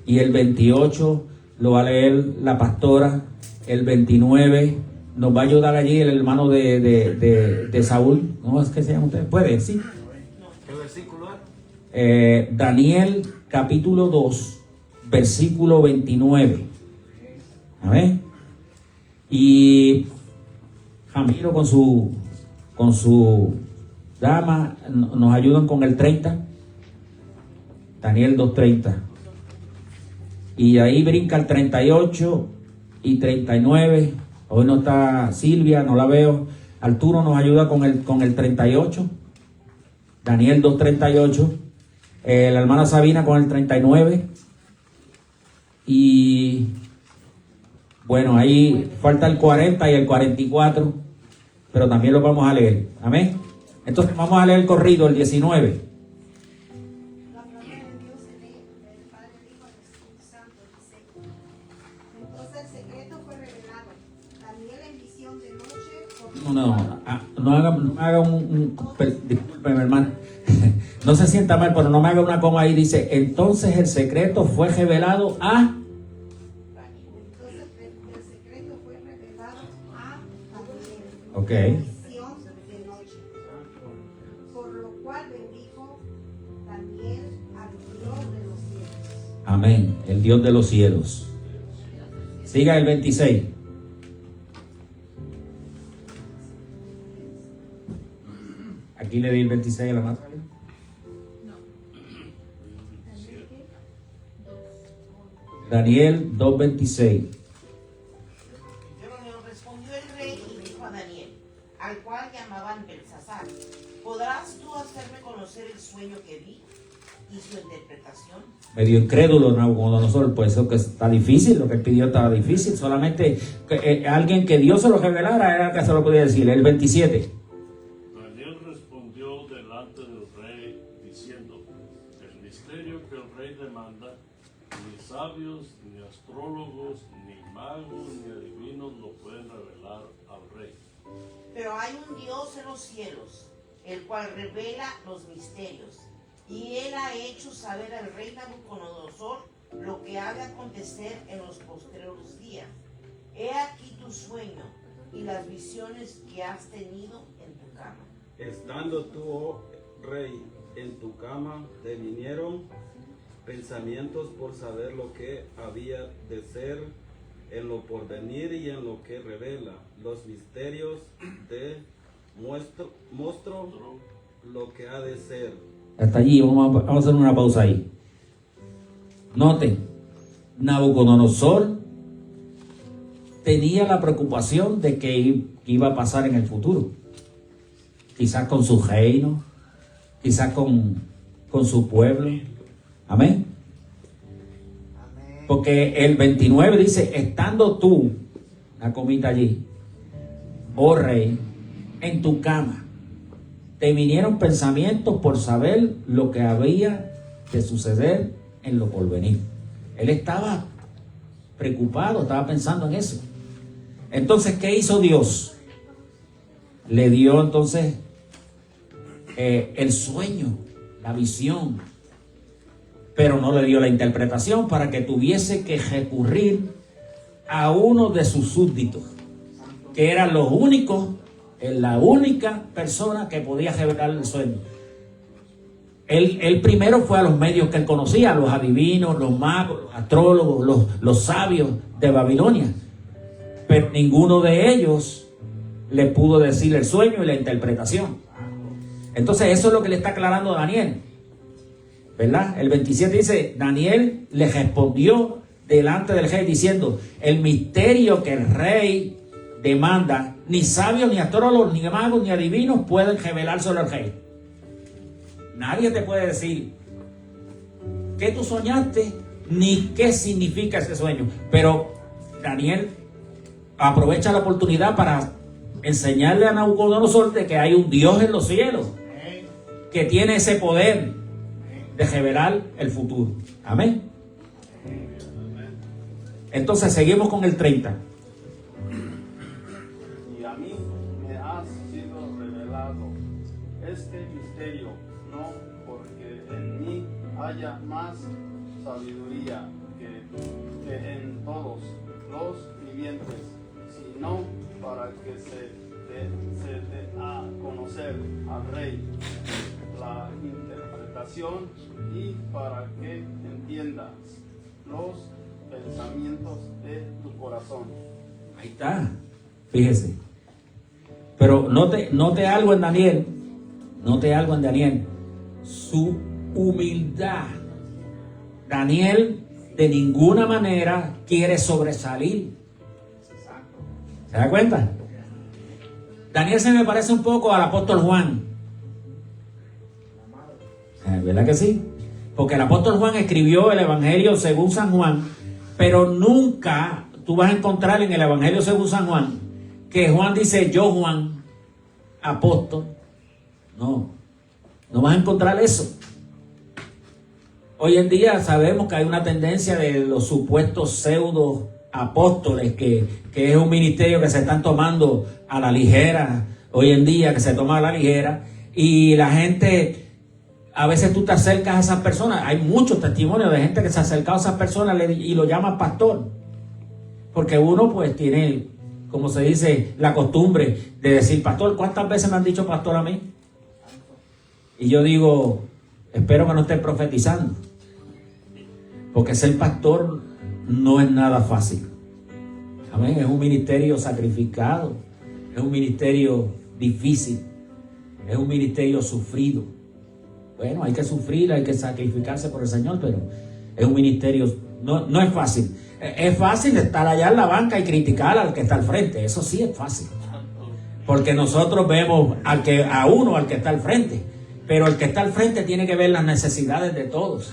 Y el 28 lo va a leer la pastora. El 29 nos va a ayudar allí el hermano de Saúl. ¿Cómo es que se llama usted? ¿Puede? Sí. ¿Qué versículo es? Daniel capítulo 2, versículo 29. Amén. Y Jamiro con su dama nos ayudan con el 30. Daniel 2:30. Y ahí brinca el 38 y 39. Hoy no está Silvia, no la veo. Arturo nos ayuda con el 38. Daniel 2:38. La hermana Sabina con el 39. Y bueno, ahí falta el 40 y el 44. Pero también lo vamos a leer. Amén. Entonces vamos a leer el corrido, el 19. La palabra de Dios se lee del Padre, el Hijo y el Espíritu Santo, dice: entonces el secreto fue revelado. Daniel en visión de noche. No haga discúlpeme, hermano. No se sienta mal, pero no me haga una coma ahí. Dice, entonces el secreto fue revelado a... Entonces el secreto fue revelado a Daniel. Ok. En visión de noche. Por lo cual bendijo Daniel al Dios de los cielos. Amén. El Dios de los cielos. Siga el 26. Aquí le di el 26 a la mano. Daniel 2:26. Pero respondió el rey y dijo a Daniel, al cual llamaban Belsasar, ¿podrás tú hacerme conocer el sueño que vi y su interpretación? Medio incrédulo Nabucodonosor, pues eso que está difícil, lo que él pidió estaba difícil, solamente alguien que Dios se lo revelara era el que se lo podía decir. El 27. Daniel respondió delante del rey diciendo, el misterio que el rey demanda, ni sabios, ni astrólogos, ni magos, ni adivinos lo pueden revelar al rey. Pero hay un Dios en los cielos, el cual revela los misterios, y él ha hecho saber al rey Nabucodonosor lo que ha de acontecer en los postreros días. He aquí tu sueño y las visiones que has tenido en tu cama. Estando tú, oh rey, en tu cama, te vinieron pensamientos por saber lo que había de ser en lo porvenir y en lo que revela los misterios de muestro lo que ha de ser. Hasta allí, vamos a hacer una pausa ahí. Noten, Nabucodonosor tenía la preocupación de que iba a pasar en el futuro. Quizás con su reino, quizás con su pueblo. Amén. Porque el 29 dice, estando tú, una comita allí, oh rey, en tu cama, te vinieron pensamientos por saber lo que había de suceder en lo porvenir. Él estaba preocupado, estaba pensando en eso. Entonces, ¿qué hizo Dios? Le dio entonces el sueño, la visión, pero no le dio la interpretación para que tuviese que recurrir a uno de sus súbditos, que eran los únicos, la única persona que podía revelar el sueño. Él primero fue a los medios que él conocía, los adivinos, los magos, los astrólogos, los sabios de Babilonia, pero ninguno de ellos le pudo decir el sueño y la interpretación. Entonces eso es lo que le está aclarando a Daniel, ¿verdad? El 27 dice: Daniel le respondió delante del rey diciendo: el misterio que el rey demanda, ni sabios, ni astrólogos, ni magos, ni adivinos pueden revelárselo al rey. Nadie te puede decir qué tú soñaste, ni qué significa ese sueño. Pero Daniel aprovecha la oportunidad para enseñarle a Nabucodonosor de que hay un Dios en los cielos, que tiene ese poder de revelar el futuro. Amén. Entonces seguimos con el 30. Y a mí me ha sido revelado este misterio, no porque en mí haya más sabiduría que en todos los vivientes, sino para que se dé a conocer al rey la interpretación y para que entiendas los pensamientos de tu corazón. Ahí está, fíjese. Pero note algo en Daniel, su humildad. Daniel de ninguna manera quiere sobresalir. ¿Se da cuenta? Daniel se me parece un poco al apóstol Juan. ¿Verdad que sí? Porque el apóstol Juan escribió el Evangelio según San Juan, pero nunca tú vas a encontrar en el Evangelio según San Juan que Juan dice: yo, Juan, apóstol. No vas a encontrar eso. Hoy en día sabemos que hay una tendencia de los supuestos pseudo apóstoles, que es un ministerio que se están tomando a la ligera hoy en día, que se toma a la ligera, y la gente, a veces tú te acercas a esas personas. Hay muchos testimonios de gente que se ha acercado a esas personas y lo llama pastor, porque uno pues tiene, como se dice, la costumbre de decir pastor. ¿Cuántas veces me han dicho pastor a mí? Y yo digo, espero que no estés profetizando, porque ser pastor no es nada fácil. Amén. Es un ministerio sacrificado, es un ministerio difícil, es un ministerio sufrido. Bueno, hay que sufrir, hay que sacrificarse por el Señor, pero es un ministerio, no es fácil. Es fácil estar allá en la banca y criticar al que está al frente, eso sí es fácil, porque nosotros vemos al que está al frente, pero el que está al frente tiene que ver las necesidades de todos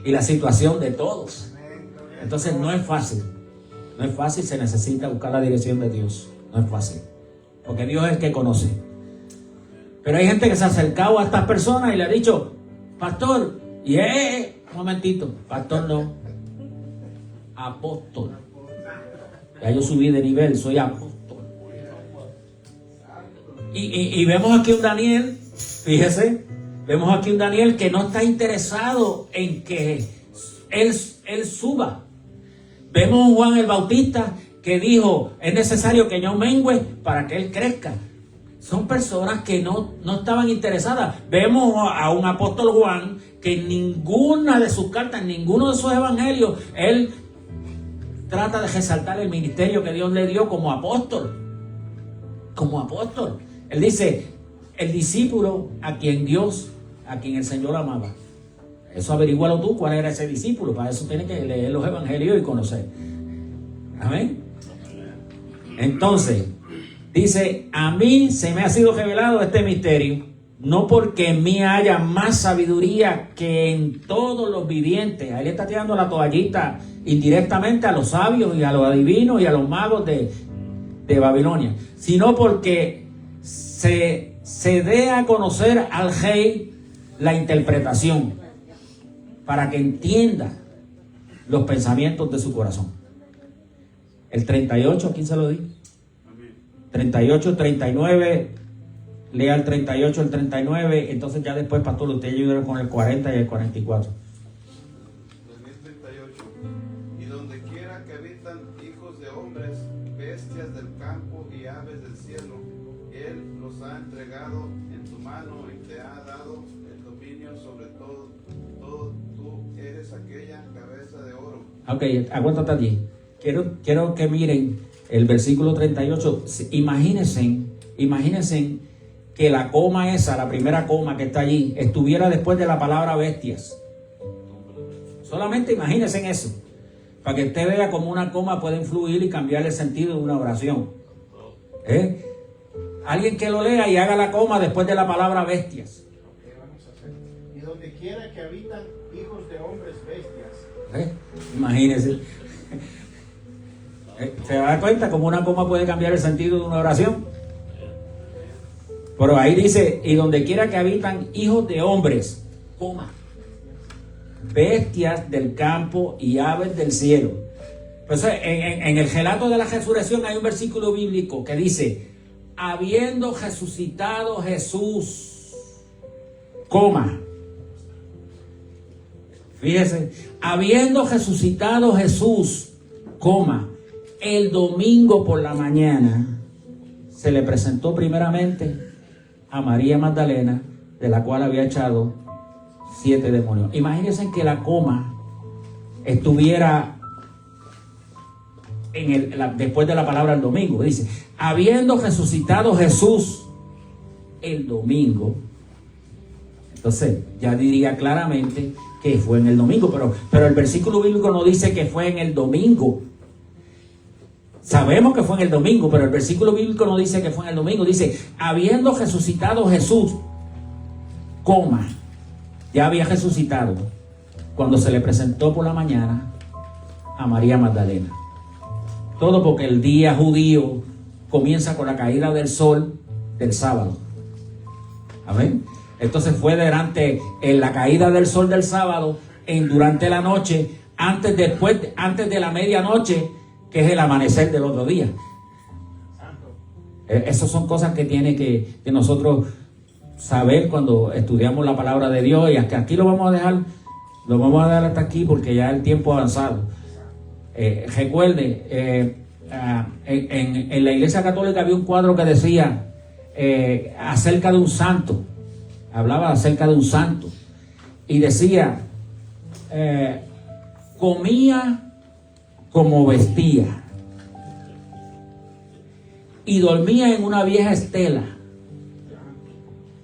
y la situación de todos. Entonces no es fácil, se necesita buscar la dirección de Dios, no es fácil, porque Dios es el que conoce. Pero hay gente que se ha acercado a estas personas y le ha dicho: pastor, y un momentito, pastor no, apóstol. Ya yo subí de nivel, soy apóstol. Y vemos aquí un Daniel, fíjese, vemos aquí un Daniel que no está interesado en que él suba. Vemos un Juan el Bautista que dijo: es necesario que yo mengüe para que él crezca. Son personas que no estaban interesadas. Vemos a un apóstol Juan que en ninguna de sus cartas, en ninguno de sus evangelios, él trata de resaltar el ministerio que Dios le dio como apóstol. Como apóstol. Él dice: el discípulo a quien el Señor amaba. Eso averígualo tú, cuál era ese discípulo. Para eso tienes que leer los evangelios y conocer. Amén. Entonces dice: a mí se me ha sido revelado este misterio, no porque en mí haya más sabiduría que en todos los vivientes. Ahí le está tirando la toallita indirectamente a los sabios y a los adivinos y a los magos de Babilonia, sino porque se dé a conocer al rey la interpretación, para que entienda los pensamientos de su corazón. El 38, ¿quién se lo di? 38, 39, lea el 38, el 39, entonces ya después, pastor, usted ayuda con el 40 y el 44. 2038. Y donde quiera que habitan hijos de hombres, bestias del campo y aves del cielo, Él los ha entregado en tu mano y te ha dado el dominio sobre todo. Tú eres aquella cabeza de oro. Ok, aguántate allí. Quiero que miren el versículo 38. Imagínense que la coma esa, la primera coma que está allí, estuviera después de la palabra bestias. Solamente imagínense en eso, para que usted vea cómo una coma puede influir y cambiar el sentido de una oración. Alguien que lo lea y haga la coma después de la palabra bestias. ¿Qué vamos a hacer? Y donde quiera que habitan hijos de hombres bestias. Imagínense. ¿Se da cuenta cómo una coma puede cambiar el sentido de una oración? Pero ahí dice, y donde quiera que habitan hijos de hombres, coma, bestias del campo y aves del cielo. Entonces, en el relato de la resurrección hay un versículo bíblico que dice, habiendo resucitado Jesús, coma. Fíjese, habiendo resucitado Jesús, coma, el domingo por la mañana se le presentó primeramente a María Magdalena, de la cual había echado 7 demonios. Imagínense que la coma estuviera después de la palabra el domingo. Dice, habiendo resucitado Jesús el domingo. Entonces ya diría claramente que fue en el domingo, pero el versículo bíblico no dice que fue en el domingo. Sabemos que fue en el domingo, pero el versículo bíblico no dice que fue en el domingo. Dice, habiendo resucitado Jesús, coma, ya había resucitado cuando se le presentó por la mañana a María Magdalena. Todo porque el día judío comienza con la caída del sol del sábado. Amén. Entonces fue en la caída del sol del sábado, durante la noche, antes de la medianoche, que es el amanecer del otro día. Esas son cosas que tiene que nosotros saber cuando estudiamos la palabra de Dios, y aquí lo vamos a dejar hasta aquí porque ya el tiempo ha avanzado. Recuerde, en la Iglesia Católica había un cuadro que decía acerca de un santo, hablaba acerca de un santo, y decía, comía como vestía y dormía en una vieja estela,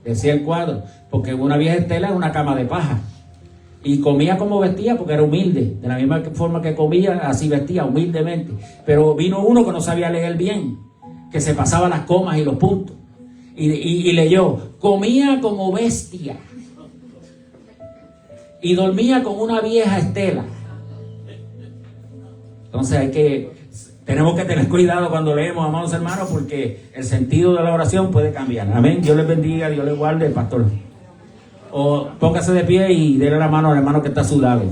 decía el cuadro, porque una vieja estela es una cama de paja, y comía como vestía porque era humilde, de la misma forma que comía, así vestía humildemente. Pero vino uno que no sabía leer bien, que se pasaba las comas y los puntos, y leyó, comía como bestia y dormía con una vieja estela. Entonces tenemos que tener cuidado cuando leemos, amados hermanos, porque el sentido de la oración puede cambiar. Amén. Dios les bendiga, Dios les guarde, pastor. O póngase de pie y déle la mano al hermano que está a su lado.